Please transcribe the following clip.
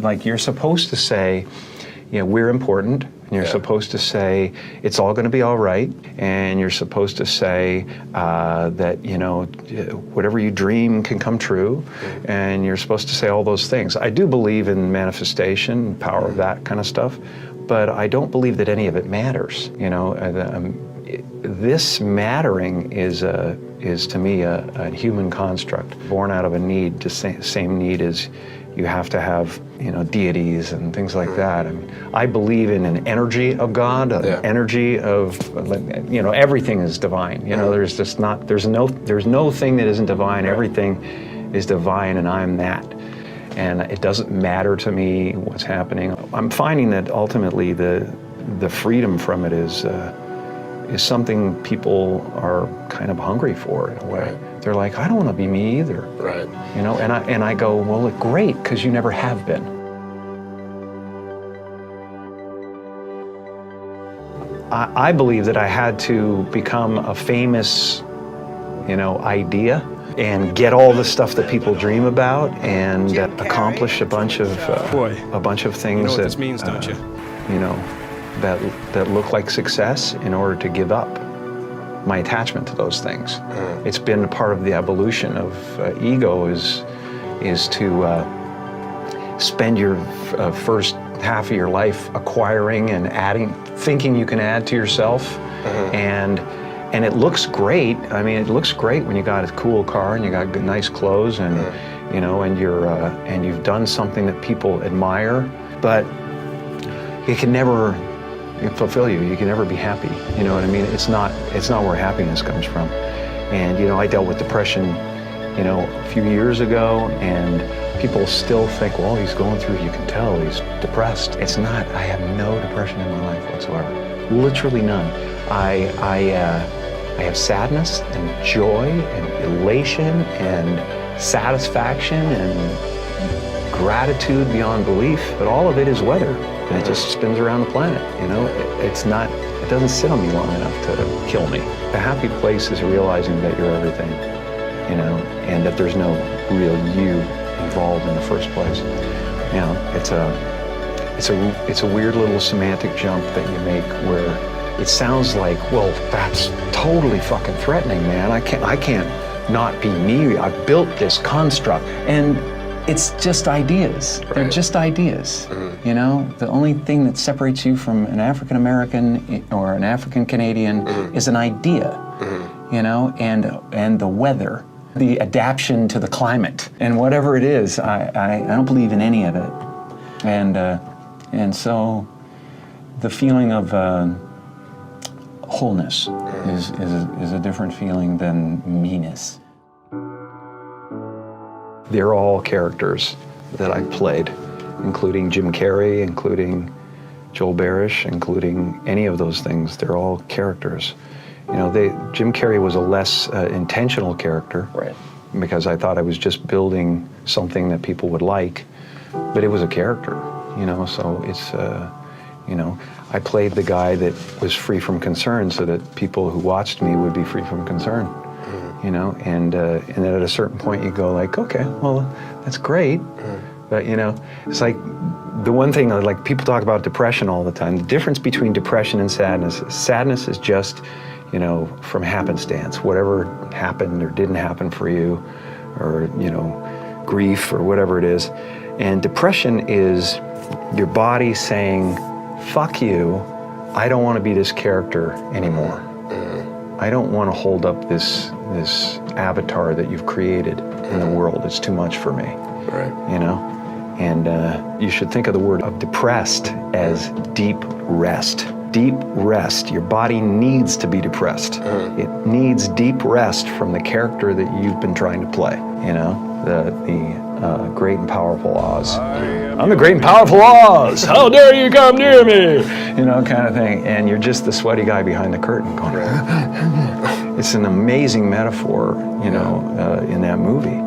Like, you're supposed to say, we're important, and you're supposed to say it's all going to be all right, and you're supposed to say that, whatever you dream can come true, and you're supposed to say all those things. I do believe in manifestation, power of that kind of stuff, but I don't believe that any of it matters. This mattering is to me a human construct, born out of a need, the same need as you have to have, deities and things like that. I mean, I believe in an energy of God, an energy of, everything is divine. There's no thing that isn't divine. Everything is divine, and I'm that. And it doesn't matter to me what's happening. I'm finding that ultimately the freedom from it is something people are kind of hungry for in a way. They're like, I don't want to be me either. Right. And I go, well, look, great, because you never have been. I believe that I had to become a famous, idea and get all the stuff that people dream about and accomplish a bunch of things that this means, don't you? That look like success in order to give up my attachment to those things. It's been a part of the evolution of ego is to spend your first half of your life acquiring and adding, thinking you can add to yourself, and it looks great. I mean, it looks great when you got a cool car and you got good, nice clothes, and and you've done something that people admire, but it can never fulfill you. You can never be happy. You know what I mean? It's not where happiness comes from. And I dealt with depression, a few years ago, and people still think, well, he's going through, you can tell he's depressed. It's not. I have no depression in my life whatsoever. Literally none. I have sadness and joy and elation and satisfaction and gratitude beyond belief, but all of it is weather. And it just spins around the planet, it doesn't sit on me long enough to kill me. The happy place is realizing that you're everything, and that there's no real you involved in the first place. It's a weird little semantic jump that you make where it sounds like, well, that's totally fucking threatening, man. I can't not be me. I've built this construct, and it's just ideas. Right. They're just ideas. The only thing that separates you from an African American or an African Canadian is an idea. And the weather, the adaptation to the climate, and whatever it is, I don't believe in any of it. And so the feeling of wholeness is a different feeling than meanness. They're all characters that I played, including Jim Carrey, including Joel Barish, including any of those things. They're all characters. Jim Carrey was a less intentional character, right? Because I thought I was just building something that people would like, but it was a character, so it's, I played the guy that was free from concern so that people who watched me would be free from concern. And then at a certain point you go like, okay, well, that's great. But, it's like the one thing, like people talk about depression all the time. The difference between depression and sadness is just, from happenstance, whatever happened or didn't happen for you, or, grief or whatever it is. And depression is your body saying, fuck you, I don't want to be this character anymore. I don't want to hold up this avatar that you've created in the world. It's too much for me. Right. And you should think of the word of depressed as deep rest. Deep rest. Your body needs to be depressed. It needs deep rest from the character that you've been trying to play. The great and powerful Oz. I'm the great and powerful Oz. How dare you come near me? Kind of thing. And you're just the sweaty guy behind the curtain going. It's an amazing metaphor, in that movie.